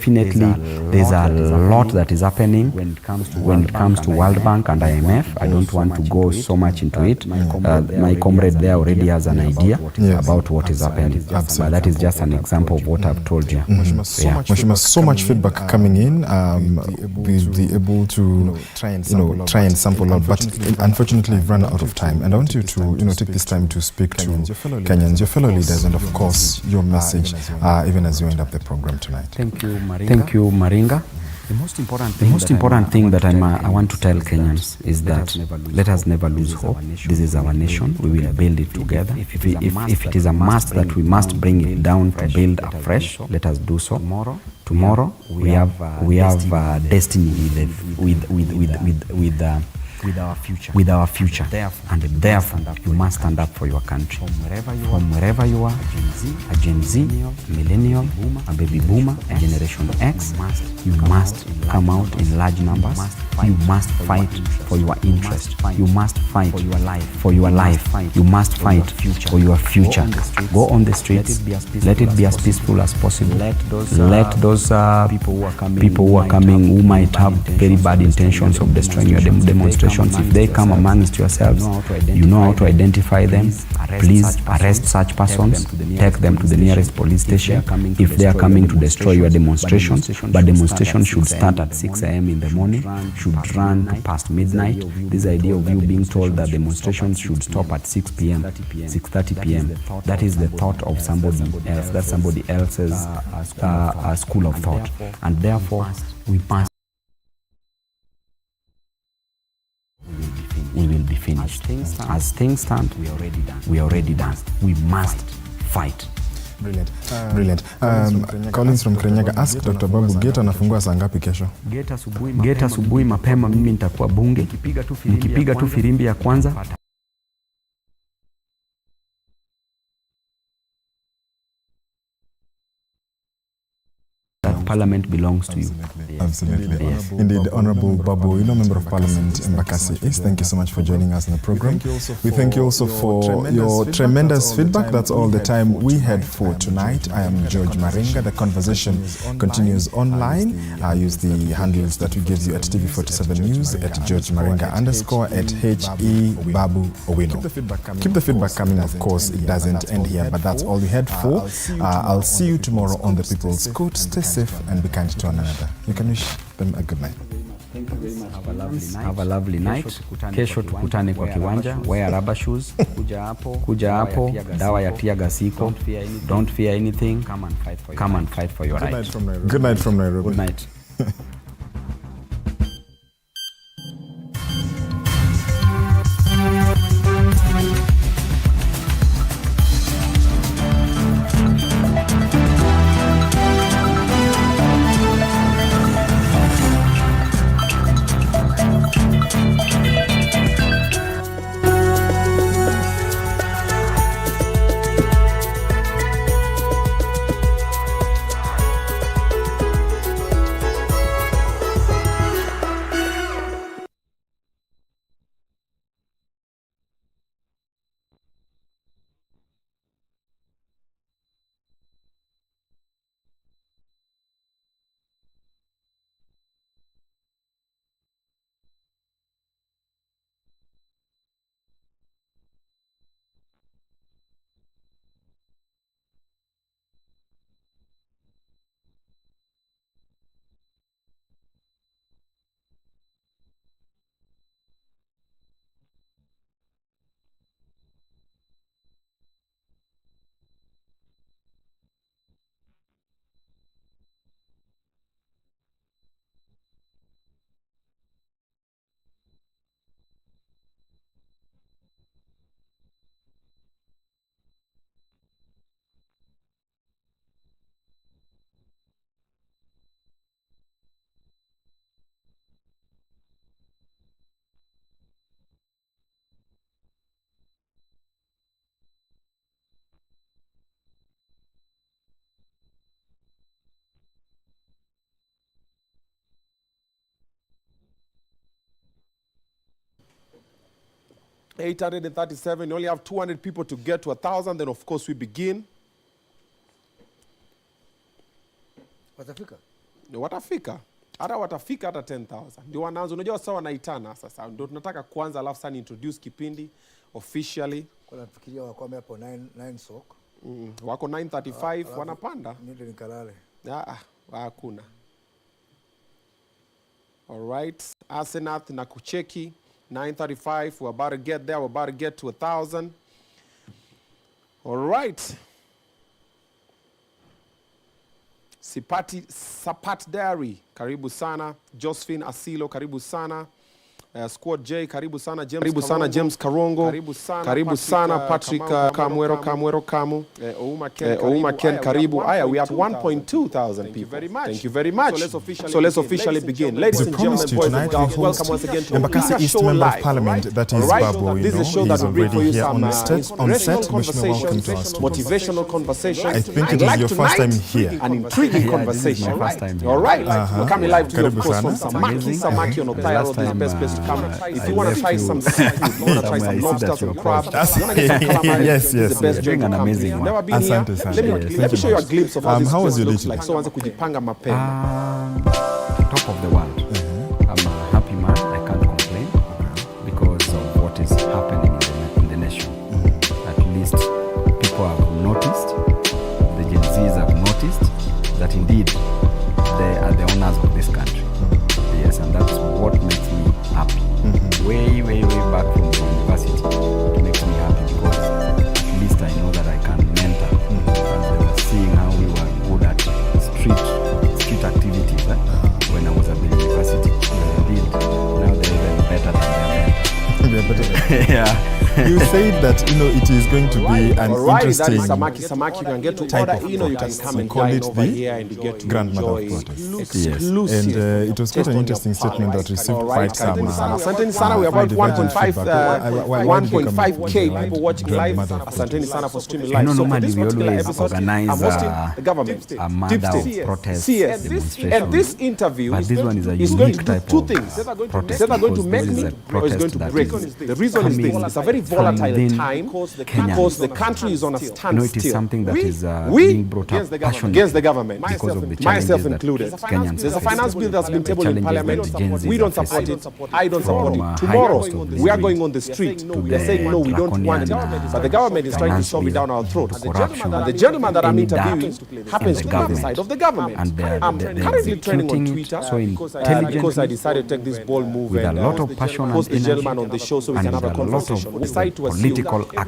definitely there's a lot that is happening when it comes to World Bank and IMF. I don't want to go so much into it. My comrade there already has an idea about what is happening. But that is just an example of what I've told you. Mheshimiwa, so much feedback coming in. We'll be able to try and sample out, but unfortunately we've run out of time. And I want you to take this time to speak to Kenyans, your fellow leaders, and of course your message, even as you end up the program tonight. Thank you, Maringa. The most important thing that I want to tell Kenyans is that let us never lose hope. This is our nation. We will build it together. If it is a must that we must bring it down to build afresh, let us do so. Tomorrow we have destiny with our future, and therefore you must stand up for your country. From wherever you are, a Gen Z, millennial, a baby boomer, a Generation X, you must come out in large numbers. You must fight for your interest. You must fight for your life. You must fight for your future. Go on the streets. Let it be as peaceful as possible. Let those people who are coming, who might have very bad intentions of destroying your demonstrations, if they come amongst yourselves, you know how to identify them. Please arrest such persons, take them to the nearest police station if they are coming to destroy your demonstrations. But demonstrations should start at 6 a.m. in the morning, should run to past midnight. This idea of you being told that demonstrations should stop at 6 p.m., 6:30 p.m., that is the thought of somebody else. That's somebody else's school of thought. And therefore, we will be finished. As things stand, we are already done. We must fight. Brilliant. Collins from Kirinyaga asked Dr. Babu, Gate anafungua saa ngapi kesho? Gate asubuhi mapema, mimi nitakuwa bunge. Nikipiga tu firimbi ya kwanza, Parliament belongs to you. Absolutely. Yes. Indeed, Honorable Babu, Member of Parliament Embakasi East, thank you so much for joining us in the program. We thank you also for your tremendous feedback. That's all the time we had for tonight. I am George Maringa. The conversation continues online. Use the handles that we gave you at TV47 News, at George Maringa _ at HE Babu Owino. Keep the feedback coming, of course. It doesn't end here, but that's all we had for. I'll see you tomorrow on the People's Court. Stay safe and be kind to one another. You can wish them a good night. Thank you very much. Have a lovely night. Kesho tukutane kwa kiwanja. Wear rubber shoes. Kuja hapo. Dawa ya tear gas iko. Don't fear anything. Come and fight for your right. Good night from Nairobi. Good night. $837, you only have 200 people to get to 1,000, then of course we begin. Watafika. Hata watafika hata 10,000. Ndio wanaanza. Unajua sawa wanaitana sasa. Ndio tunataka kuanza alafu sana introduce kipindi officially. Kwa nafikiria wako hapo 9 sock. Wako 9:35 wanapanda. Ndio nikalale. Hakuna. All right. Asenath na kucheki 9:35. We're about to get there. We're about to get to 1,000. All right. Sapat Diary, karibu sana. Josephine Asilo, karibu sana. Squad J, karibu sana. James Karongo. Karibu sana. Patrick Kamwero. Ouma Ken, karibu. We have 1,200 people. Thank you very much. So let's officially begin. Ladies and gentlemen, boys and girls, welcome once again to Embakasi East Member of Parliament, that is Babu. This is a show that will bring for you some inspirational conversations, motivational conversations. I think it is your first time here. An intriguing conversation. All right. We're coming live to you, of course, from Samaki on Otaya Road. This is the best place to come. If you want to try some seafood, you want to try some lobsters and crab, you want to get some calamari, yes, this is the best joint to come to. You've never been here. Let me show you a glimpse of how this place looks like. So once kujipanga mapema. Top of the world. I'm a happy man. I can't complain because of what is happening in the nation. At least people have noticed, the Gen Zs have noticed that indeed they are the owners of this country. Yes, and that's what makes me happy. Way back from the university. It makes me happy because at least I know that I can mentor. And they were seeing how we were good at street activities when I was at the university. Indeed, now they're even better than their mentor. Yeah. You said that it is going to be an interesting Samaki. You can get to order. You can come and dine over here and you get to grandmother enjoy of protest. exclusive. And it was quite an interesting statement that received quite some. Asanteni sana. We have about 1.5K people watching live. Asanteni sana for streaming live. So for this particular episode, I'm hosting the government, CS, and this interview is going to do two things. It's either going to make me or it's going to break me. The reason is this: it's a very volatile time because the country is on a standstill. It is something that is being brought up against the government, myself included. There's a finance bill that's been tabled in Parliament. We don't support it. I don't support it. Tomorrow, we are going on the street. We are saying no, we don't want it. But the government is trying to shove it down our throats. And the gentleman that I'm interviewing happens to be on the side of the government. I'm currently training on Twitter because I decided to take this bold move and post the gentleman on the show so we can have a conversation. What we decide to assume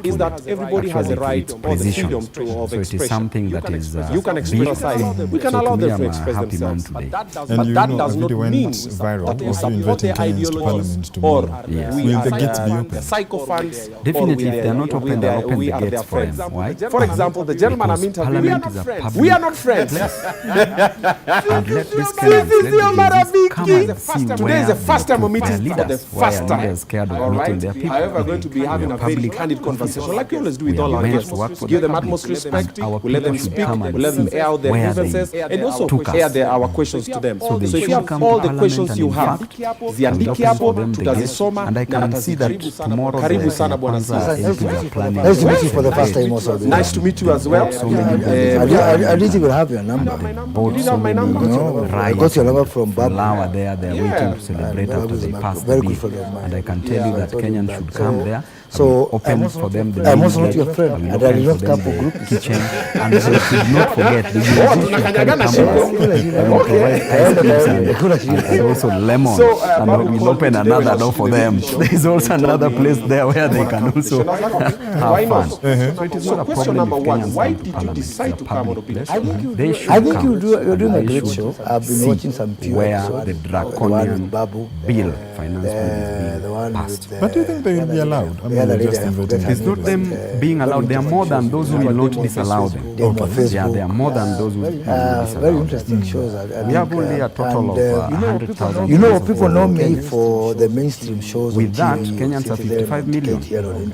is that everybody has a right or the freedom of expression. You can express your side. We can allow them to express themselves. But that does not mean that we support their ideologies or we are psychophants. Definitely, if they're not open, they're open the gates for them. Why? For example, the gentleman I'm interviewing, we are not friends. Today is the first time we're meeting for the first time. Alright? However, we're going to be having a very candid conversation, like we always do with all our guests. Give them utmost respect. We let them speak. We let them air out their grievances, and also air our questions to them. So if you have all the questions you have, ziandikiapo tutazisoma and I can see that tomorrow. Karibu sana bwana Nice to meet you for the first time also. Nice to meet you as well. I didn't even have your number. You have my number? I got your number from Babu. They're waiting to celebrate after they pass the bill. And I can tell you that Kenyans should come there. So open for them the I'm also not your friend. And I did not come for group kitchen. And they should not forget. And also lemon. And we'll open another door for them. There's also another place there where they can also have fun. So question number one, why did you decide to come on the I think you're doing a great show. I've been watching some few where episodes. the draconian Babu, bill, finance bill is being passed. But do you think they will be allowed? I mean, just it's not them being allowed. They are more than those who will not disallow them. Yeah, they are more than those who will disallow very interesting shows. We have only a total of 100,000. People know me for the mainstream shows. With that, Kenyans are 55 million.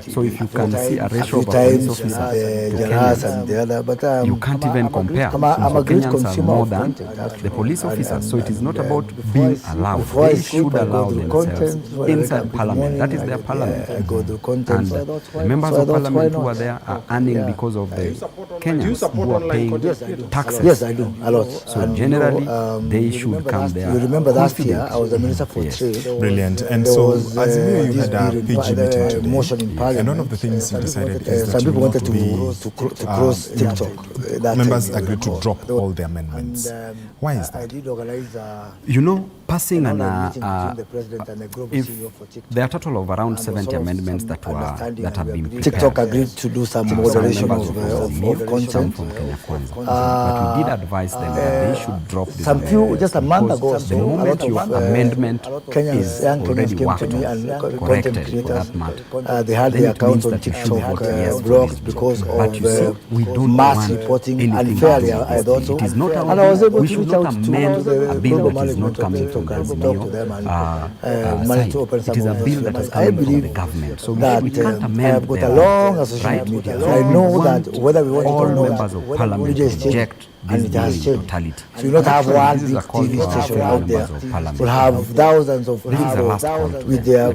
So if you can see a ratio of a police officer to Kenyans, you can't even compare. So Kenyans are more than the police officers. So it is not about being allowed. They should allow themselves inside parliament. That is their parliament. content. And the members of parliament who are there are earning because of the Kenyans who are paying taxes. Yes, I do, a lot. So generally, they should come there. You remember last year, I was the Minister for Trade. Brilliant. And so, as you had a PG meeting today, motion in Parliament. and one of the things you decided is that some people wanted to cross TikTok. members agreed to drop all the amendments. Why is that? I did organize You know, passing meeting an between the president and the global if CEO for TikTok. there are a total of around 70 amendments that have been prepared. TikTok agreed to do some moderation Members of some content. from Kenya Kwanza. But we did advise them that they should drop this. Some few, just a month ago, the so a moment lot your of amendment Kenyans, is young Kenyans already came worked to me on, and content corrected for creators. that matter, They had then their it accounts means on that you should TikTok vote yes for blocked this. because But of you see, we don't mass want reporting anything unfairly. bad. I thought so. It is not our And I was able we to should reach not out to amend the a bill global that is not management of coming from TikTok and the talk to them and managed to open it some is a of bill those that is members. I coming from the believe government. So that we can't I amend have got a them, long association right? with media. So I we know want that whether we want it all or not, members of parliament media is to changing. reject And this it has bill in changed. totality. So you not have one This is big a call TV for station all out there. members of parliament. We'll have thousands of This is the people last call with their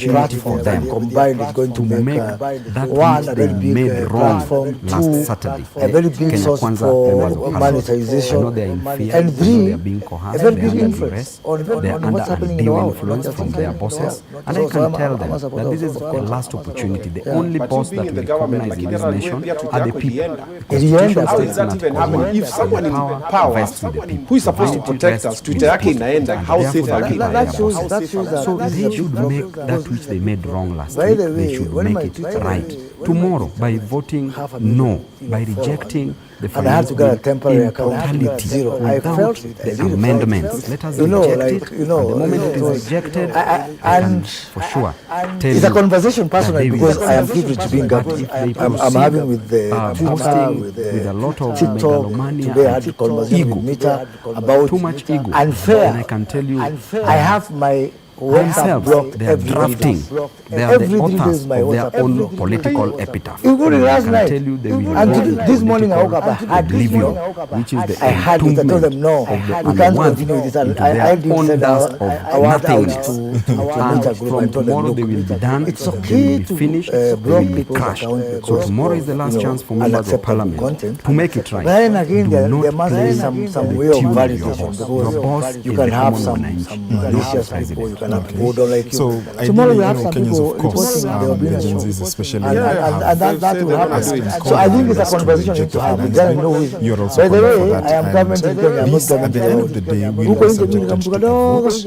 platform. them. And combined is going to make that one which a they very big made wrong platform, last two Saturday. a very big Kenya source Kwanza for members of parliament. I know monetization, they are in fear. and I know three they are being a coerced. very They big are under influence duress. on They are what's under happening in the undue world. influence from their bosses. And I So can tell them I'm a that supporter this is of a last opportunity. The Yeah. only But boss you being that in will the government, recognize in like, this general, nation we have to are the tackle people. the end. Constitution How states is that that even happening? If someone in power vests with the people, who is supposed to protect us, Twitter yake inaenda, how safe are we? That shows So that this is they a should big make block. that which they made wrong last By week, the they way, should when make my it Twitter- right. Tomorrow, by voting no, by rejecting the And I had to get a bill temporary in account. totality, Zero. I without felt it. I the really amendments. felt it. Let us You know, reject like, it. you know, And the moment it it was- is rejected, I- I can and- for sure tell It's a you conversation personally that they will because I am privileged being But governed. if they I'm proceed, having with the Twitter, boasting with a lot of TikTok. megalomania Today I and had a conversation ego. with Mita about Too much ego. unfair. And I can tell you, I have my WhatsApp themselves, blocked they are every drafting. day. They are Every the 3 authors days of my their WhatsApp own every day. political epitaph. Including And I last can night. tell you they will And go this morning I woke political up, I had this oblivion, morning, which is the I had it. I told them no, of the we can't unwanted continue with this. And into I their did own send dust our of word out nothingness. to And Mita group from and told them, tomorrow look, they will be done, it's they will okay be to finished, they block will be people's crushed. account So because tomorrow of, is the last you know, chance for members of unacceptable parliament content. to make it right. But then again, Do there not must play be some the way of tune of your validation boss. because Your boss you is can the have common some mwananchi, malicious not the people, you president. can have people who don't like you. So Tomorrow we ideally, have you know, some Kenyans, people of course, reporting their the opinion. Gen Zs especially, And that will happen. So I think it's a conversation we need to have. Then I know who is. You're also By the calling for way, that. I am government in Kenya. I'm not This, at government the in end of the day, will Huko be nje subjected miligramu to the kadogo, vote.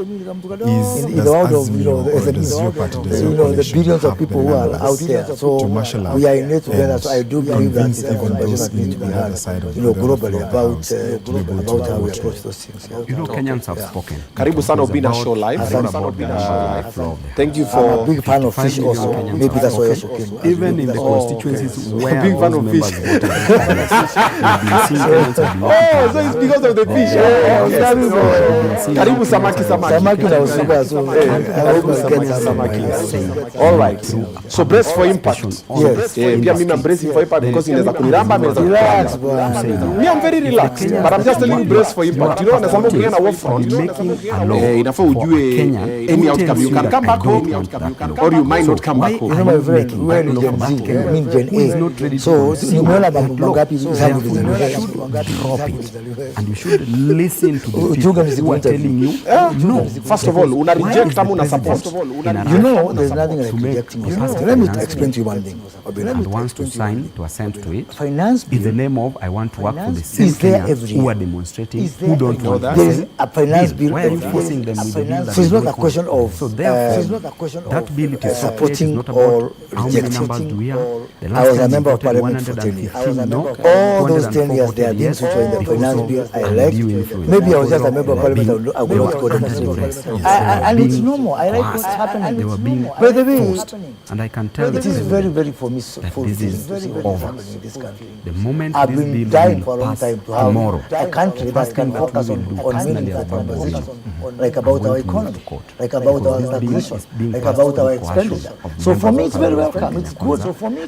in the world of, you know, Or does your party, does your you know, the coalition billions of have people the who are numbers out there. So to marshal out we are in it together. and So I do believe that convince it's a even conversation those that needs to on be the other had, side of you know, the globally floor about to be able to how we vote. approach those things. Yeah. You know, Kenyans have spoken. Karibu sana It's Obina about- Show Live. it's not about the flow of the Thank you I'm a for big fan of fish 55 also. million Kenyans Maybe have that's why I also spoken. came. Even in the constituencies where big fan those of members fish. voted, we've been seeing Kenyans have been Oh, so it's because of the fish. Karibu samaki samaki. Samaki na usuga, so I hope I get Samaki. All right. So brace for impact. Yes. Pia mimi am bracing for impact because inaweza kuniramba inaweza Relax, kuniramba. bwana. Me I'm very relaxed, but I'm just telling you brace for impact. You know, na sababu kuna war front. Inafaa ujue any outcome you can come back home or you might not come back You home. know my friend, wewe ni Gen Z, I mean Gen A. So nimeona mambo mangapi zangu zinaendelea. drop it. And you should listen to the people Uchunga who are telling you, No, first of all, una reject ama una support. You know, there's nothing like rejecting. You know, Let me explain to you one thing. and wants to sign, to assent to it, Finance in the bill, name of, I want to work for the same is there Kenyans every who year. are demonstrating, who don't want that? the there is same a finance bill Why are you every forcing year. them with a bill that So it's they not a don't question want? of So therefore, that bill it is supporting not or about how many rejecting. numbers do we have. The I last was a time member we of voted parliament for 10 years. 115 no, All those 10 years, 204 there are voted things which were in the yes, finance because bill of I liked. undue influence. Maybe I was just a member of They were parliament, being- I would they not were go under demonstrate. duress. Yes, And it's being normal. I like what's coerced. happening. They were being By the way, forced. And I can tell it the is very, president very for me so that for this is over. happening in this country. The moment I've this been bill dying will for a long pass time to have tomorrow, a country that first can thing that we focus will on do many personally as Babu conversations, will, like I'm about going our to move economy. to court. like about our taxation, like about our expenditure. So for me, it's very welcome. It's good.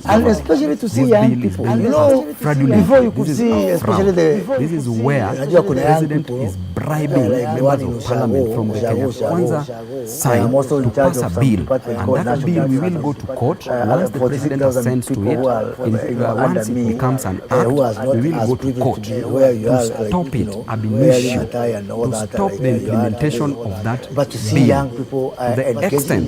And especially to see young people. You know, before you could see, especially this is where the president is bribing members of parliament from the Kenya Kwanza side to pass a bill. And that bill we will go to court. Once the president assents to it, once it becomes an act, we will go to court to stop it ab initio, to stop the implementation of that bill, the extent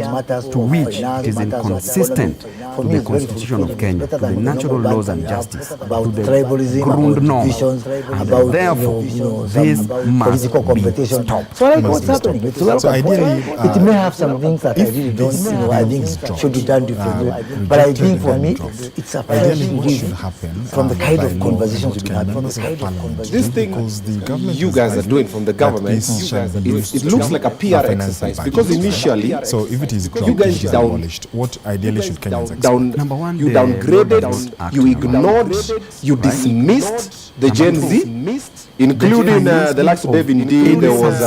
to which it is inconsistent to the Constitution of Kenya, to the natural laws and justice, to the ground norms, and therefore this must be stopped. So like what's happening? It's welcome. So ideally, it may have some things that I really don't, I think should be done differently. But I think for me, it's a priority from the kind of conversations we've been having. This thing you guys are doing from the government, it looks like a PR exercise, because initially, so if it is you guys abolished, what ideally should Kenyans expect? Number one, you downgraded, you ignored, you dismissed the Gen Z, including the likes of David D. There was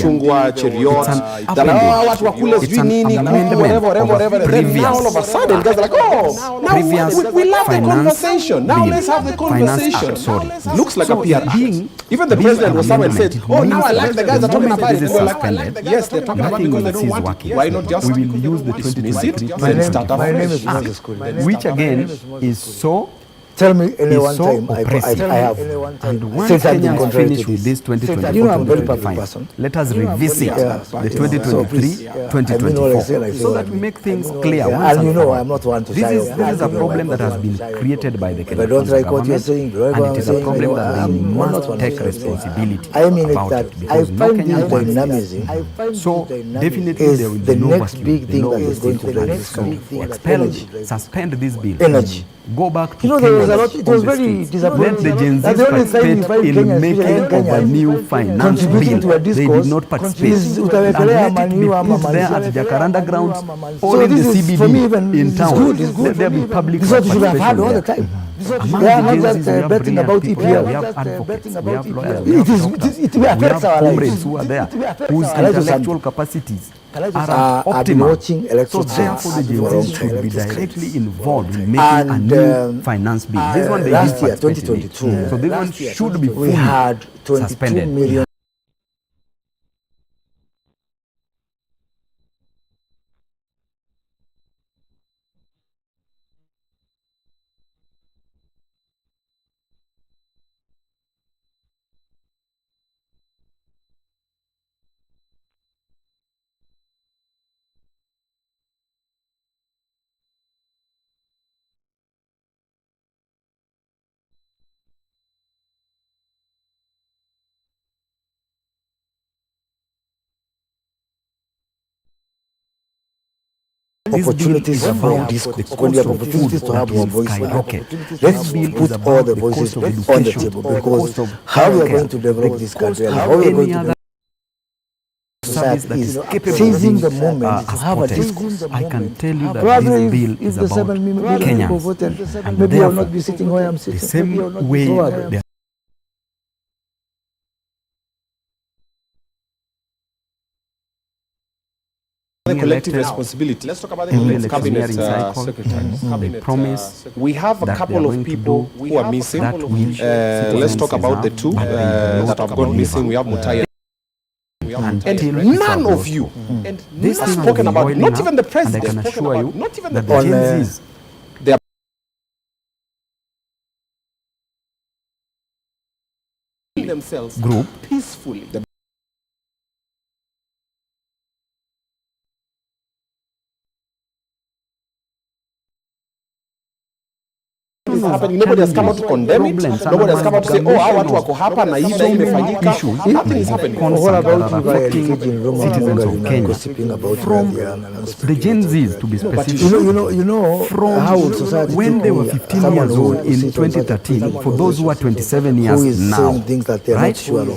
Chungwa, Cheriot, watu wakule sijui nini, whatever. Then now all of a sudden, guys are like, oh, now we love the conversation. Now let's have the conversation. Looks like a PR act. Even the president was somewhere and said, oh, now I like the guys are talking about it. We're like, yes, they're talking about it because they don't want it. Why not just we will use the dismiss it 2023 and start My name is afresh? which again is so Tell me any one so time I have. And once Since I've been Kenyans contrary finish to with this. this 2024, You know, I'm a very public 2025, person. let us revisit the 2023, I 2024, say so that we make things clear. once And you for know, all. I'm not one to This shy is away. a problem that has been created by the If I Kenya don't like what you're government, saying, and it is a problem that I'm we not must one take to say. responsibility I mean about that it, I because no find Kenyan this wants dynamism. this. So definitely is there will the be no next vacuum. big thing The law that will is going still to be drive so this expel, suspend this bill. Energy. Go back to You know, there was a Kenyans lot, it on was the very streets. disappointing. Let the Gen That's Zs the only time we participate find in Kenya, making especially in of a Kenya, new finance contributing to a bill. They discourse, did not participate. is And utawekelea let it be put there at Jacaranda grounds or So in the this is, for me, even, CBD in it's town. good, it's good. Let there be public This is what we should have had participation all the there. time. Among They are the not Gen just Zs, we have betting about brilliant EPL. people, we have advocates, we have lawyers, we It have is- doctors, it we affects have our lives. comrades who are there, whose our lives. intellectual capacities are I've been optimal. watching So electoral therefore the Gen for a long Zs time. should be directly involved in making And, a new finance bill. This one they last did year, participate in it. 2022, So this one should be we fully had 22 suspended. million. Opportunities for discourse. When you have opportunities to have more voices, let's put all the voices on the table, because how we are going to develop this country and how we are going to service that is capable seizing of the being, moment to have a exported. discourse. I can tell you that Probably this bill if is the about 7 million people voted, Kenyans, and maybe I will therefore not be sitting where I'm the sitting. same way they are collective responsibility. Let's talk about the cabinet secretaries. They promise We have a that couple they are of going to people do who are missing. that which Let's talk about the two that have gone missing. We have Mutai and none of you this have thing spoken will be about, boiling not up, even the and I president, can assure you not even the that the Gen Zs themselves group peacefully. Happening. Nobody has come out to condemn it. Nobody has come out to say, oh, hawa watu wako hapa na hii imefanyika. Nothing is happening. What about that if are I affecting engage in Roma citizens of Mongoli Kenya gossiping about from the Gen Zs, to be specific, you know from how would society when take they were me, 15 someone years who old in sits on such a 2013, for those who are 27 years who is now, saying things that they're right? not sure of.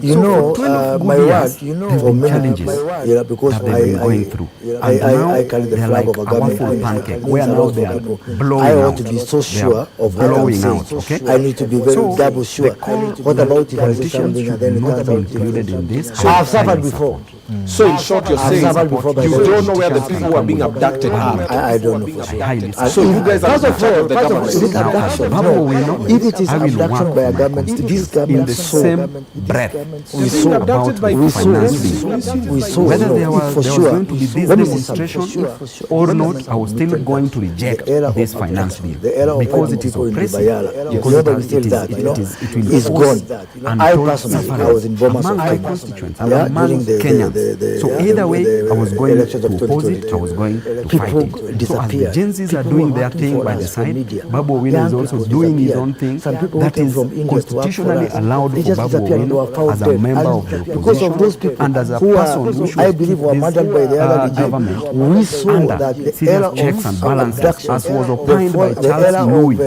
You So know, for 12 my good word, years, you know, there's for been many challenges because that they've been going through. And now I carry the they're flag like of a a waffle government. pancake, where now they are blowing I out. ought to be so They are sure of what I'm blowing saying. out, okay? I need to be very double sure. they call What about if I say politicians something and should then it not turns be out included in this? I have suffered before. So in short, you're saying suffered before by you the don't know where the people who are being abducted are. I don't know for sure. So you guys are in charge of the government. Is it abduction? No. If it is abduction by a government, this government in the same breath. we saw Whether there was going to be this When it was demonstration or not, I was still going to reject this finance bill because it is oppressive, because it will gone. I untold personally, suffering I was in Bomas among my of constituents, yeah, among during the Kenyans. So either way, I was going to oppose it, I was going to fight People it. So as the disappeared. Gen Zs are People doing were their acting thing for by the us on side, media. Babu Owino Young is also people doing his disappeared. own thing. Some people That came is from India to work for constitutionally us. allowed They for just Babu disappeared and were Owino found as a dead. member And of the because of those opposition people and as a who person who should I believe were keep murdered by the this other regime, government we saw under that the serious era checks and of balances, abduction, as was opined by the Charles era Louis, of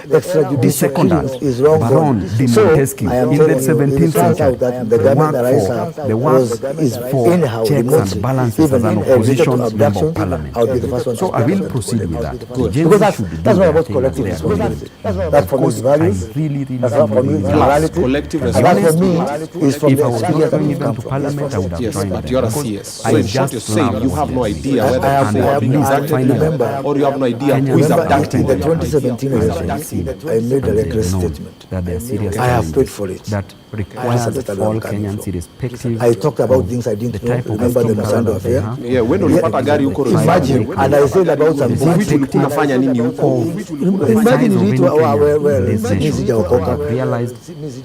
the extrajudicial secondant, killings is long Baron gone. de So Montesquieu, I am in telling the you, 17th it turns century, out that the the government that I work serve for, the work is for anyhow checks remotely, and balances even as an related to opposition member abduction, of parliament. I would be the first one So to I will speak proceed out with about that. it. The Gen Because Z should do that's what their about thing as collective they are doing responsibility. it. That for me is I values. really That's what for me is Plus, morality. collective And that for me responsibility. is from If the I was not experience that going we've even come to from. parliament, I would have Yes, joined but them. you're a because CS. So I in short, just you're saying love you have no CS. idea whether I have- people I are have- being I abducted remember- or you have no idea who is Remember abducting in the them. 2017 election, I made a reckless know statement. that there are serious I have challenges paid for it. that requires understand where all I'm coming Kenyans, from. irrespective I talked about of things I the didn't know. type of Remember the income Musando level they affair? have. Yeah, when ulipata gari huko Rosario. Imagine, and I said about some Vitu ulikuwa unafanya nini huko? Imagine Size of it any well, Kenyan in this nation. sijaokoka. I realized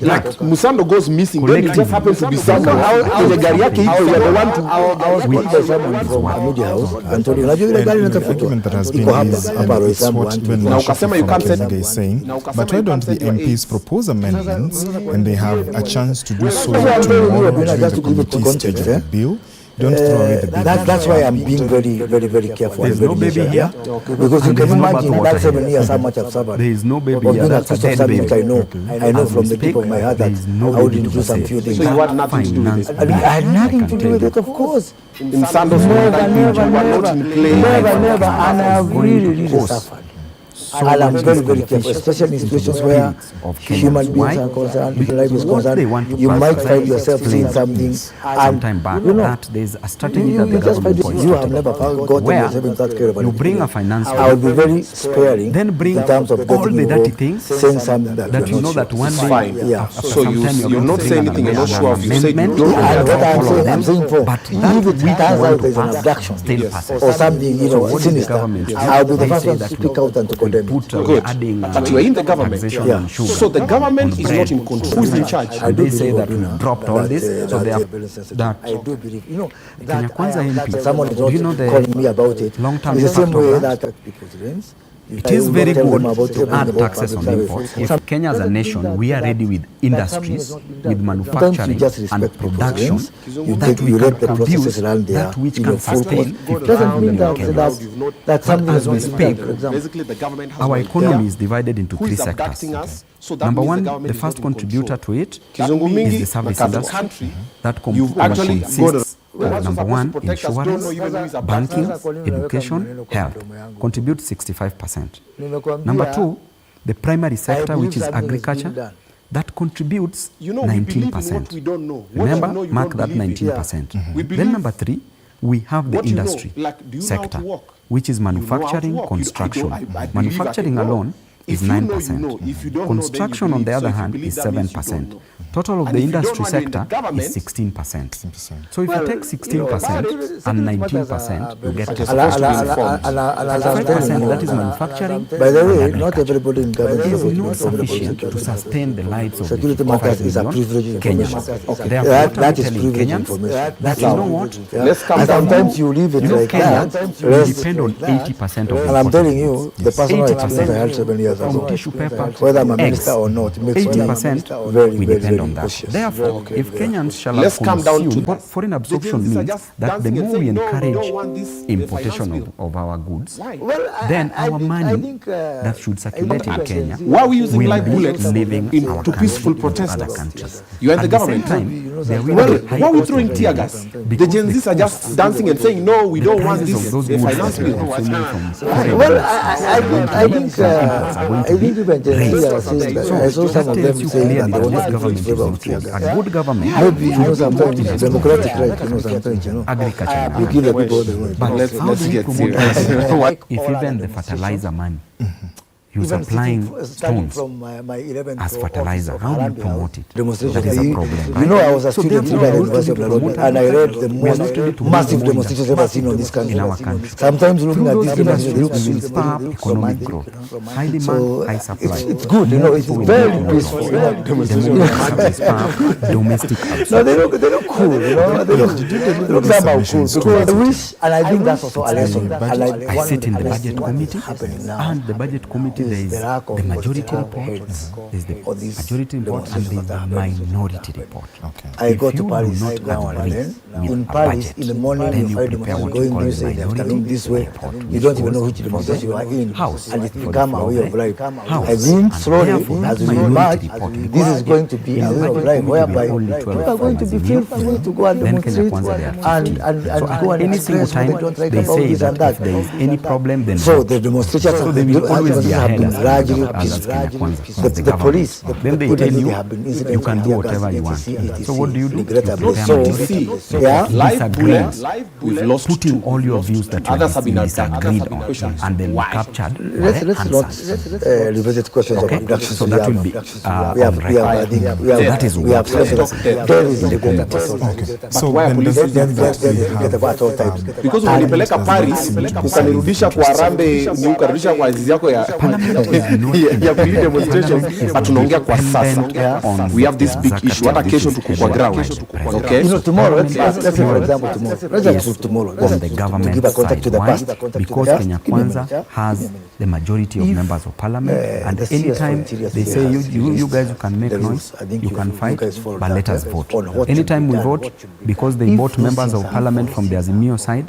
Like Musando goes missing, then it just happens to be someone Collectively. kwenye gari yake hivi, you are the one to I was called by someone from a media house and told you, unajua ile gari The inatafutwa. argument that has been Iko hapa, is, hapa and Roy it's Sambu what Antu. Ben Na Lasho ukasema from you can't say- Kenya is saying, na ukasema but why you don't can't the say MPs propose amendments and they have a chance to do so That's why I'm telling you, tomorrow Abina, during just the to give it committee stage context, of the bill? Don't throw away the bill. That's why I'm being very careful. There's and no very baby measured, here. Because you And can there's no imagine bottle that water 7 here. years how much I've suffered. There is no baby Of here. being That's a accused of dead something baby. which I know. I know As from we the tip of speak, my heart there that is no I baby wouldn't to do some save. few things. So you had nothing to do with it. I had nothing to do with it, of course. In Sando's Never, that you were not in play. never, and I have really suffered. And I'm very careful, especially in situations where human beings are concerned, life is concerned. You might find yourself saying something, and Sometime back, you know, that there's a strategy that the you just find government you have started, never gotten where yourself in that kind of you bring a finance I will be very sparing then bring in terms of all getting the dirty involved, things saying something that that you're you know not that one day Fine. Yeah. after So some time you're going not to saying bring anything, an you're not sure if you said you amendment don't and And what all I'm of saying, them, I'm saying for but if that it which turns you out want to there's an pass abduction still Yes. passes. or something, So what is the sinister, government? I'll be the They first say one to that speak we out and to condemn it. put Good. adding But you are in the government. taxation Yeah. on sugar. So the government on is bread. not in control. Who's in charge? I And do they say believe, that we Obina, dropped all this, so they have that. I do believe, Kenya Kwanza MP, someone is do you know not the calling me about it. long-term It's the same impact of way that? that people's rents. It is very good to add about taxes on public imports. services. If Kenya as a nation, we are ready with industries, with manufacturing and production, that we you can let the processes produce run there that which in can your full sustain course. It doesn't mean that Kenya. something as is we not speak, done, for example. Basically, the government has Our no economy idea is divided into who three is sectors. abducting us. So that Number means the one, government the is first not in contributor control. to it Kizungu mingi is the service na kazi industry. country. That You've actually consists gone- of number one, protect us, don't know insurance, even who is abducting banking, us. education, health, contribute 65%. Number two, the primary sector, which is agriculture, that contributes You know, we believe in what 19%. we don't know. What Remember, you know, you mark don't that believe in. 19%. We Then believe number three, we have the what you know. industry Like, do you know how to sector, walk? which is You know how to manufacturing, walk. construction. I believe I Manufacturing can know. alone is If you know, you 9%. know. If you don't know, then you Construction, on the believe. other So if you hand, believe, is that means you 7%. don't know. Total of And the if you don't industry know, you're in the sector government, is 16%. 16%. So if you take 16% and 19%, you get to 5%. That is manufacturing. By the and way, agriculture. not everybody in government Is is not sufficient to sustain the lives of Security the matters 5 is a million privileged Kenyans. information. Therefore, That what is I'm telling privileged Kenyans, information. that you know what? Let's come And down. sometimes you leave it You know, like Kenya, that. we Rest. depend on 80% of And I'm imported telling goods. you, the personal experience I had 7 years From ago, tissue paper, whether I'm a eggs, minister or not, makes me 80% very, we very, depend very on that. cautious. Therefore, if Kenyans shall Let's have come down to consumed, that. foreign The absorption Gen Zs are means just that the dancing and more we saying, "No, we encourage don't want this importation finance of our goods, Why? then I our think- money I think, that should circulate in Kenya Why are we using will live be bullets leaving in- our to country peaceful to protesters? other countries. You are in the At the same government. time, Well, why are we throwing tear gas? The Gen Zs are just dancing and saying, no, we don't want this finance bill. Well, I think even Gen Z are saying that. I saw some of them saying that they want to give in favor of tear gas. A good government. Maybe, sometimes it's democratic right, sometimes, Agriculture. you give the people the road. But let's get serious. If even the fertilizer money, you're supplying stones as fertilizer, how do you promote it? That is a problem, right? You know, I was a student in the University of Nairobi, and I read the most massive demonstrations ever seen in this country. In our country. Sometimes looking at these demonstrations, It will inspire economic growth. High demand, high supply. it's good, it's very peaceful. Domestic No, they look cool, they look somehow cool. Because I wish, and I think that's also a lesson. I sit in the budget committee, and the budget committee there is the majority report, there's the majority report, and there's the minority report. I go to Paris now and then. In Paris, in the morning, you find demonstration going this way, in the afternoon this way. You don't even know which demonstration you are in. And it becomes a way of life. I think slowly, as we march, this is going to be a way of life whereby people are going to be fearful to go and demonstrate and go and any single time they say that if there is any problem, then so the demonstrations so they will always be ahead been largely peaceful. The police, then they tell you can do whatever you want. So what do? You we've lost putting all your views that you disagreed on, and then captured. Let's not revisit questions of abduction. So that will be that is what there is in the committee. So when because unanipeleka Paris ukanirudisha kwa Harambee ni ukarudisha kwa azizi yako ya free demonstration, but tunaongea kwa sasa. We have this big issue. Hata kesho tuko kwa ground. Okay? Tomorrow, let's say for example tomorrow. Let's just tomorrow. From the government to give a contact to the past. Because Kenya Kwanza has the majority of members of parliament, and anytime they say you guys you can make noise, you can fight, but let us vote. Anytime we vote, because they vote members of parliament from the Azimio side,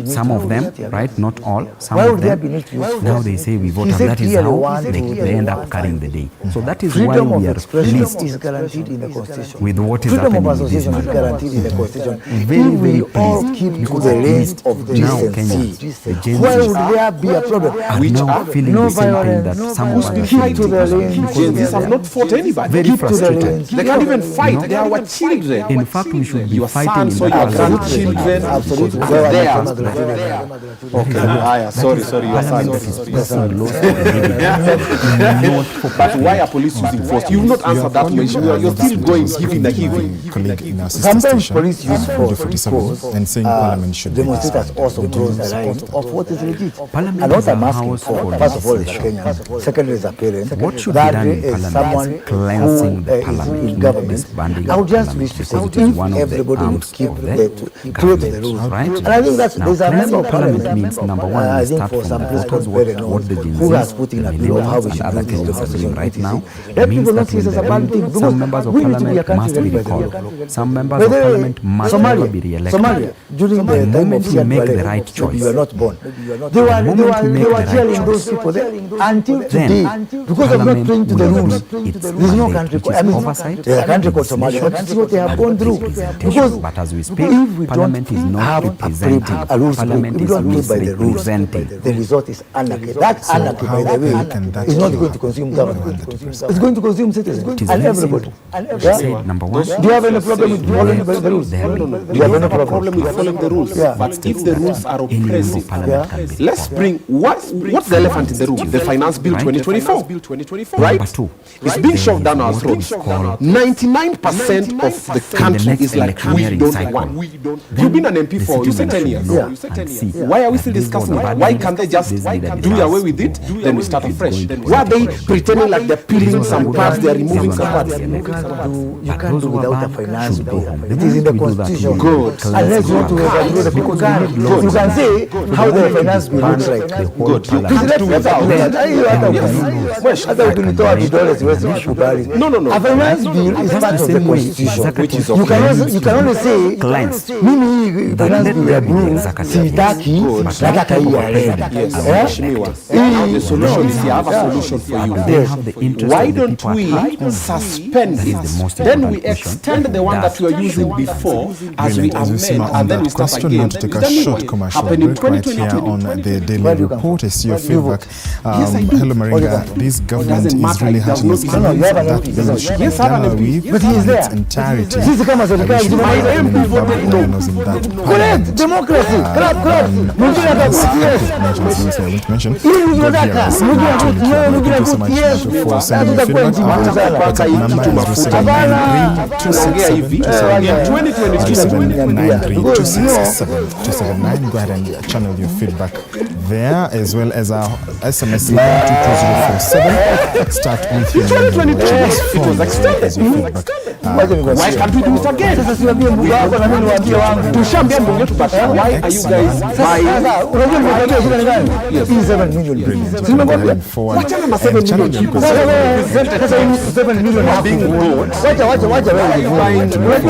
some of them, right, not all, some of them, now they say we vote, and that is how they end up carrying the day. So that is why we are pleased is guaranteed in the Constitution. with what is happening in this is guaranteed in the Constitution. Very, very all pleased keep to because the at lane least of now decency. Kenya, the Gen Why would Z there be a problem? are now feeling the same thing that some of us are feeling. To the lane. Gen Zs have not fought anybody. Very frustrated. They can't even fight. They are our children. In fact, we should be Your fighting sons in or that your parliament. grandchildren. Absolutely. They are. Okay. Sorry. Your sons. But why are police using force? You've not answered that question. You're still going giving. Sometimes police use force because and saying Parliament should demonstrators also draws the line of what is legit. Parliament And what is a I'm asking house for, for first of all, is a legislation. Kenyan. Secondly, is a parent. What should be That done in is Parliament someone is cleansing who the is Parliament, in not government. disbanding I would the just wish Parliament, to say because it is if one of the everybody would arms keep of the the play to the government, rules. right? And I think that's Now, there's a member cleansing of Parliament parliament. means number one, I we think start for from some the place voters, called Berry what the Gen who has Z, put in the a bill how we millennials should and other do this Kenyans are doing right now. Let Means people not that see this as a bad thing. when some members of we need to be a parliament country must be led by the recalled. people. Some members of parliament must never be re-elected. Somalia, during the time moment of we make the Siad right Barre, choice, you were not born. They moment we make were the telling right those choice, people there until then today, because of not playing to the Parliament rules. will its There's no mandate, country. which is I mean, oversight, there's a country called Somalia, but see what they have gone through. Because but as we speak, if we Parliament is don't not have representing. a rules book, Parliament if we is don't play by the rules, misrepresenting. the result is anarchy. That anarchy, by the way, is not going to consume government. It's going to consume citizens is and very everybody. simple. Yeah? Said, number one, Do you have any problem with following the rules? Do you have any problem with following the rules. Yeah. But if the rules are any member oppressive, of parliament can be let's bring what's the elephant in the room? The Finance Bill 2024. Right? Number two, It's being shoved down our throats. 99% of the country is like, we don't want. You've been an MP for, you said 10 years. Why are we still discussing it? Why can't they just do away with it? Then we start afresh. Why are they pretending like they're peeling some parts, they're removing some parts? You can't do without a finance bill. It is in the constitution. Good. Unless you want to overthrow the people. You can say how the finance bill looks like. Good. You can't do without. Hata ukinitoa vidole siwezi kukubali. No. A finance bill is part of the constitution. Which is You can only say mimi hii finance bill ya blue sitaki, nataka hii ya red. Mheshimiwa, the solution is here. I have a solution for you. They have the interest Why of the don't people we at heart. suspend That is it? the most Then we important question. extend the one that we are using before as we Brilliant. As we see amend, on and then that we start question, again. want to take a Then short what commercial happened in break right here 2022. on the Daily Report. I see your feedback. Yes, I do. Hello, Maringa. This government doesn't is matter. really It does hurting not its matter. economy. You have an That MP. bill should be Yes, I have an done MP. away But he is in there. its entirety. Sisi kama serikali My MP voted no. correct democracy clap mwingine atakuti yes ili unataka mwingine atakuti yes mwingine atakuti yes tutakuwa nchi mbaya sana hapana tunaongea hivi in 2022 Go ahead and channel your feedback there, as well as our SMS line 22047. Start with your name. it was extended. Why can't we do it again? sasa siwaambie mbunge wako na mimi niwaambie wangu Tushaambia mbunge wetu but why are you guys buying? sasa unajua nimekwambia shida ni gani hii 7 million simemwambia Wachana na 7 million people. sasa hii 7 million wacha wewe unajua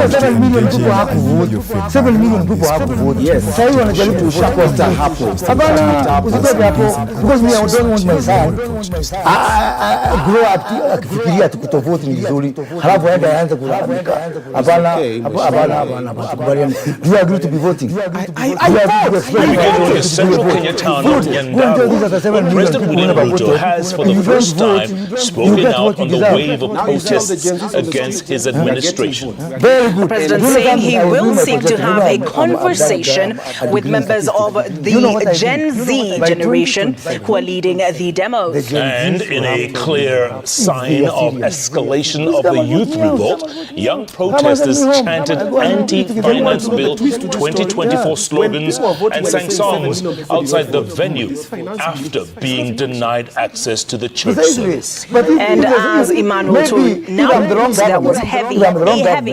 7 million people hakuvote 7 million people hakuvote sasa hivi wanajaribu kushakosta hapo hapana usitoke hapo because me I don't want my son grow up akifikiria kutovote ni vizuri halafu aende aanze kulalamika hapana tukubaliane do you agree to be voting We go to central Kenya town of Nyandarua, where President William Ruto has for the first time spoken out on the wave of protests against his administration. very good President saying he will seek to have a conversation with members of the Gen Z generation who are leading the demos. And in a clear sign of escalation of the youth revolt, young protesters chanted anti-finance bill 2024 slogans and sang songs outside the venue after being denied access to the church service. And as Emmanuel told now, there was heavy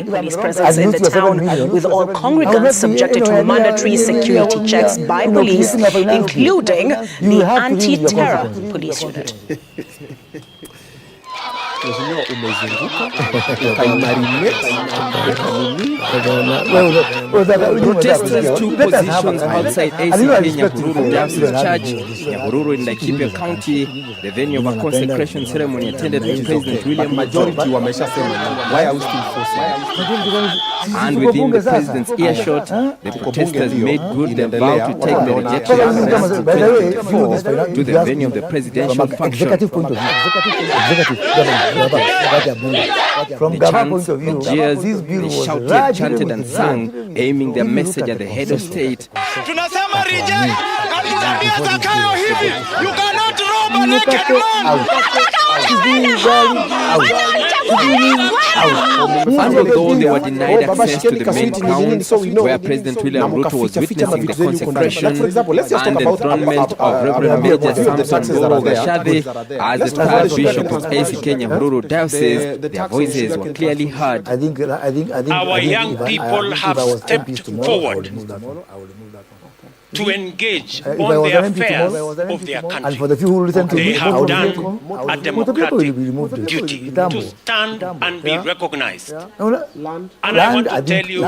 police presence in the town, with all congregants subjected to mandatory security checks by police, including the anti-terror police unit. Protesters took positions outside ACK Nyahururu Diocese Church, Nyahururu in Laikipia County, the venue of a consecration ceremony attended by President William Ruto. Why are we still forcing? And within the president's earshot, the protesters made good their vow to take the rejected access to 2024 to the venue of the presidential function. From The government point of view, chants, the jeers, this bill they was shouted, chanted and sang, aiming their message at the head of state. Tunasema reject, hatutaambia Zakayo hivi, you cannot rob a naked man. And although they were denied access to the main grounds where President William Ruto was witnessing the consecration and enthronement of Reverend Major Samson Boro Gashade as the third bishop of ACK Nyahururu Diocese, their voices were clearly heard. Our young people have stepped forward to engage on the affairs of their and for the few who listen to country. me, They have done a democratic duty to stand and be recognized. And I want to tell you,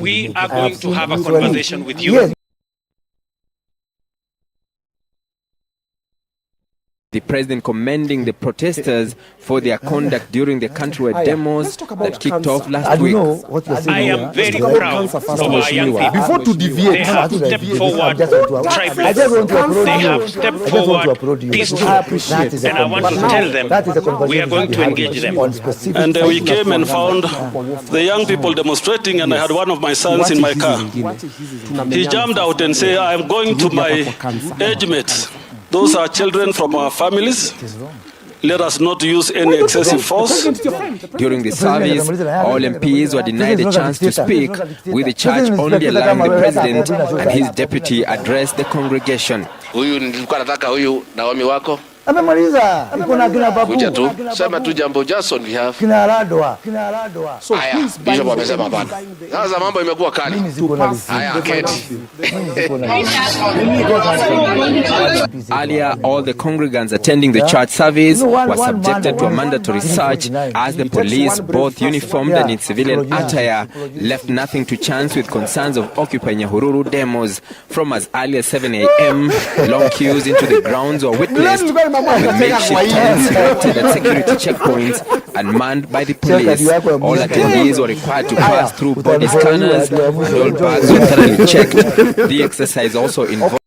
we are going to have a conversation with you. Yes. The president commending the protesters for their conduct during the countrywide demos that kicked off last week. I am very proud of our young people. Before to deviate, They have stepped forward tribalism. They have stepped forward peacefully. And I want to tell them we are going to engage them. And we came and found the young people demonstrating, and I had one of my sons in my car. He jumped out and said, I'm going to my age mates. Those are children from our families. Let us not use any excessive force. During the service, all MPs were denied the chance to speak, with the church only allowing the president and his deputy address the congregation. Huyu nilikuwa nataka huyu Naomi wako. Amemaliza. Iko na kina Babu. Kuja tu. Sema tu jambo Jason we have. Kina Radwa. Haya, Bishop amesema bana. Sasa mambo imekuwa kali. Haya, keti. Earlier, all the congregants attending the church service were subjected to a mandatory search as the police, both uniformed and in civilian attire, left nothing to chance with concerns of Occupy Nyahururu demos. From as early as 7 a.m., long queues into the grounds were witnessed makeshift tents erected at security checkpoints and manned by the police. All attendees were required to pass through body scanners and all bags were thoroughly checked. The exercise also involved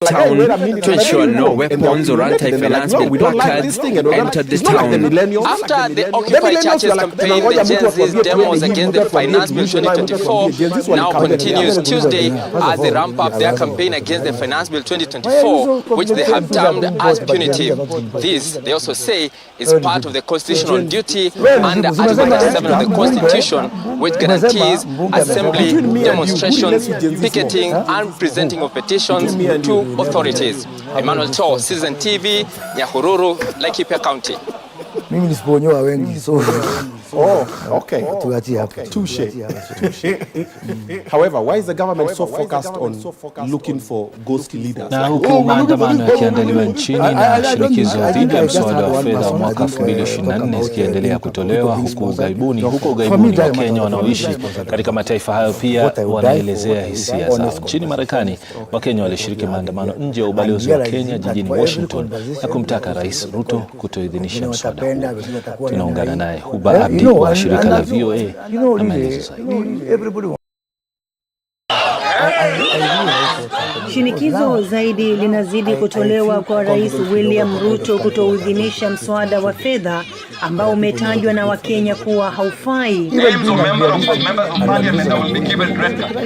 town to ensure no weapons or anti-finance bill placards entered the town. After the Occupy Churches campaign, the Gen Z's demos against the Finance Bill 2024 now continues Tuesday as they ramp up their campaign against the Finance Bill 2024, which they have termed as punitive. This, they also say, is part of the constitutional duty under Article 37 of the Constitution, which guarantees assembly, demonstrations, picketing, and presenting of petitions to authorities. Emmanuel Cho, Citizen TV, Nyahururu, Laikipia County. Mimi nisiponyoa wengi so okay. Touche. However, why is the government so focused on looking for ghost leaders? Na huku maandamano yakiandaliwa nchini na shinikizo dhidi ya mswada wa fedha wa mwaka 2024 zikiendelea kutolewa huko ughaibuni wa Kenya wanaoishi katika mataifa hayo pia wanaelezea hisia zao. Nchini Marekani, Wakenya walishiriki maandamano nje ya ubalozi wa Kenya jijini Washington na kumtaka Rais Ruto kutoidhinisha mswada huo. Tunaungana naye Huba Abdi wa shirika la VOA na maelezo zaidi. Shinikizo zaidi linazidi kutolewa kwa Rais William Ruto kutoidhinisha mswada wa fedha ambao umetajwa na Wakenya kuwa haufai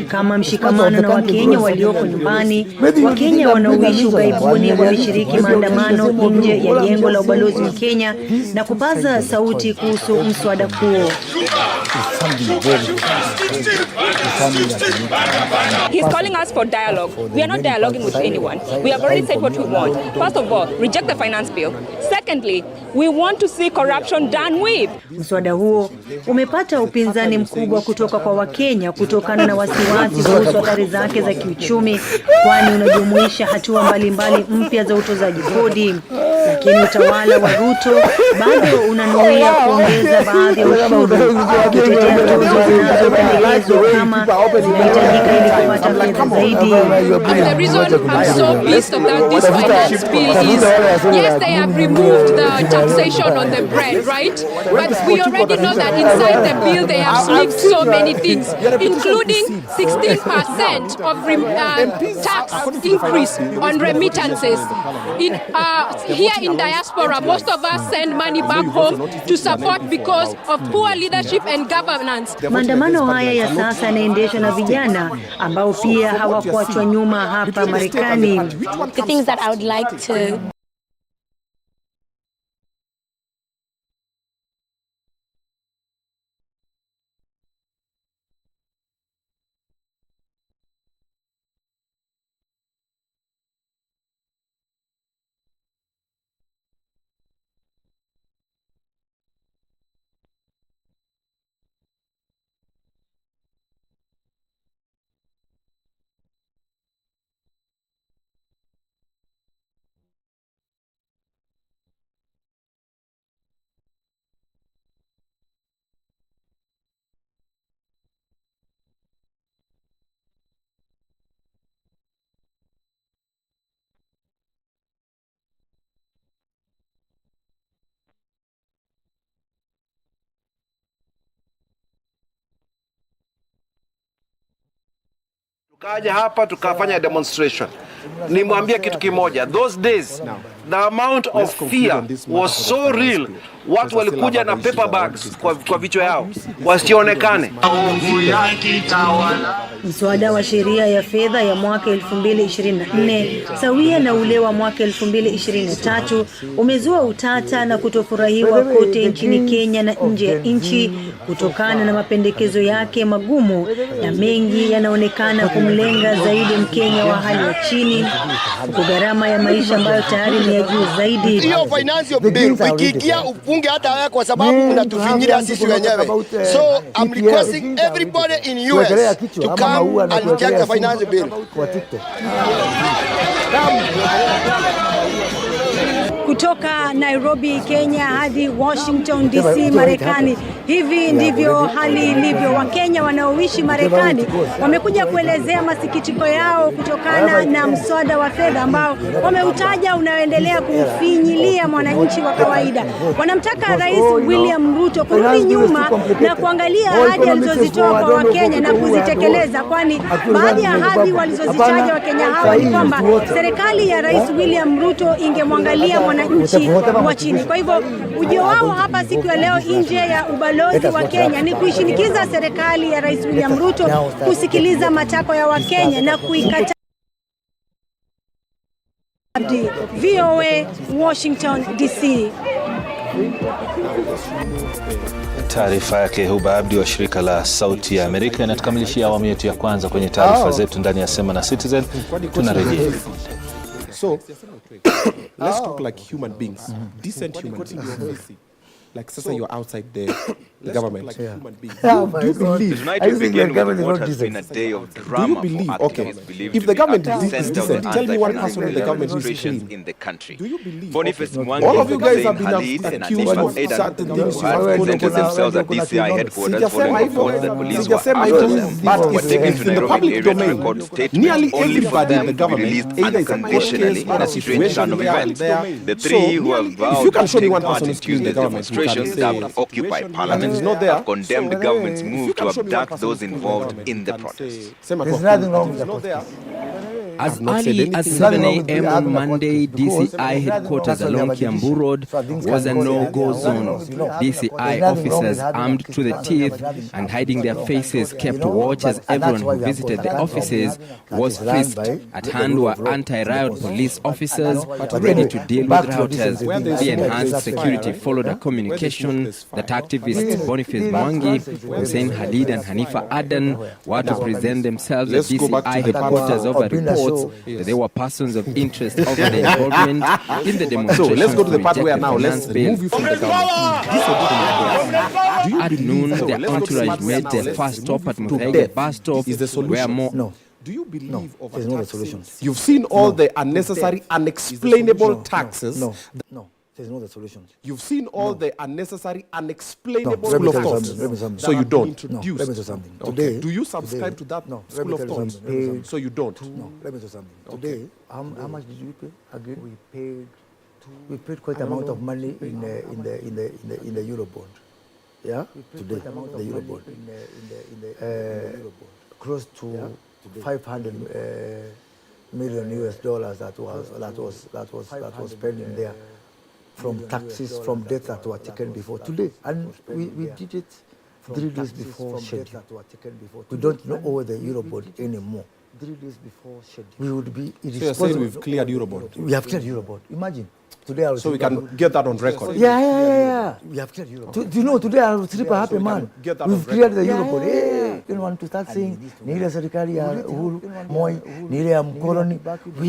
kama mshikamano na Wakenya walioko nyumbani. Wakenya wanaoishi ughaibuni wameshiriki maandamano nje ya jengo la ubalozi wa Kenya na kupaza sauti kuhusu mswada huo. He's calling us for dialogue. We are not dialoguing with anyone. We have already said what we want. First of all, reject the finance bill. Secondly, we want to see corruption done with. Mswada huo umepata upinzani mkubwa kutoka kwa Wakenya kutokana na wasiwasi kuhusu athari zake za kiuchumi, kwani unajumuisha hatua mbalimbali mpya za utozaji kodi. Lakini utawala wa Ruto bado unanuia kuongeza baadhi ya ushuru, ukitetea tozo zinazopendekezwa kama zinahitajika ili kupata fedha zaidi. The reason I'm so pissed about this finance bill is, yes, they have removed the taxation on the bread, right? But we already know that inside the bill they have slipped so many things, including 16% of tax increase on remittances. Here in diaspora, most of us send money back home to support because of poor leadership and governance. Maandamano haya ya sasa yanaendeshwa na vijana ambao pia hawakuachwa nyuma hapa Marekani. The things that I would like to Tukaja hapa tukafanya demonstration. Nimwambia kitu kimoja. Those days the amount of fear was so real. Watu walikuja na paper bags kwa vichwa yao wasionekane. Mswada wa sheria ya fedha ya mwaka 2024 sawia na ule wa mwaka 2023 umezua utata na kutofurahiwa kote nchini Kenya na nje ya nchi kutokana na mapendekezo yake magumu, na mengi yanaonekana kumlenga zaidi Mkenya wa hali ya chini, huku gharama ya maisha ambayo tayari ni ya juu zaidi. Hiyo financial bill ukiingia upunge hata wewe kwa sababu unatufinyiria sisi wenyewe. So I'm requesting everybody in US to come and reject the financial bill. Kutoka Nairobi, Kenya hadi Washington DC, Marekani. Hivi ndivyo hali ilivyo. Wakenya wanaoishi Marekani wamekuja kuelezea masikitiko yao kutokana na mswada wa fedha ambao wameutaja unaoendelea kufinyilia mwananchi wa kawaida. Wanamtaka Rais William Ruto kurudi nyuma na kuangalia ahadi alizozitoa kwa Wakenya na kuzitekeleza, kwani baadhi ya ahadi walizozitaja Wakenya hawa ni kwamba serikali ya Rais William Ruto ingemwangalia mwananchi wa chini. Kwa hivyo ujio wao hapa siku ya leo nje ya ubalozi wa Kenya ni kuishinikiza serikali ya Rais William Ruto kusikiliza matakwa ya Wakenya na kuikataa. VOA, Washington DC. Taarifa yake Huba Abdi wa shirika la Sauti ya Amerika inatukamilishia awamu yetu ya kwanza kwenye taarifa zetu ndani ya Sema na Citizen. Tunarejea. So, let's talk like human beings, decent human beings. Like, Sasa, you're outside the government. Like human beings. Do you believe? Tonight we begin with what has been a day of drama for activists believed if the government to be is at the decent, tell me one person in the government who is demonstrations clean. in the country. Do you believe? All of you guys have been accused of certain things. who had presented themselves at DCI headquarters following reports that police were after them, were taken to Nairobi area to record statements only for them to be released unconditionally in a strange turn of events. The three who have vowed to take part in Tuesday's demonstrations dubbed Occupy Parliament have condemned the government's move to abduct those involved in the protests. There's nothing wrong with the protest. As early as 7 a.m. on Monday, DCI headquarters along Kiambu Road was a no-go zone. DCI officers armed to the teeth and hiding their faces kept watch as everyone who visited the offices was frisked. At hand were anti-riot police officers ready to deal with rioters. The enhanced security followed a communication that activists Boniface Mwangi, Hussein Halid and Hanifa Adan were to present themselves at DCI headquarters over reports that there were persons of interest over the involvement in the demonstration. So let's go to the part where now let's move you from the government. At noon, the entourage made their first stop at Muthaiga bus stop. Is the solution? Where more? No. Do you believe there's no solution. You've seen all the unnecessary, unexplainable taxes. No. There's no solution. You've seen all the unnecessary, unexplainable school of thoughts. So you don't. No, let me tell you something. Today, Today, do you subscribe to that school of thoughts? So you don't. No, let me tell you something. Today, how much did we pay again? We paid quite amount of money in the Eurobond. Yeah, today the Eurobond close to 500 million US dollars that was spending there. From taxes, from debts that were taken before today. And we did it 3 days before schedule. We don't know over the Eurobond anymore. 3 days before schedule. We would be irresponsible. So you're saying we've cleared Eurobond? We have cleared Eurobond. Imagine. Today I was so we can get that on record? Yeah. We have cleared Eurobond. Do you know, today I was super happy, man. We've cleared the Eurobond. Hey, you don't want to start saying, Nile Serikali ya Uhuru, Moi, Nile ya Mkoloni.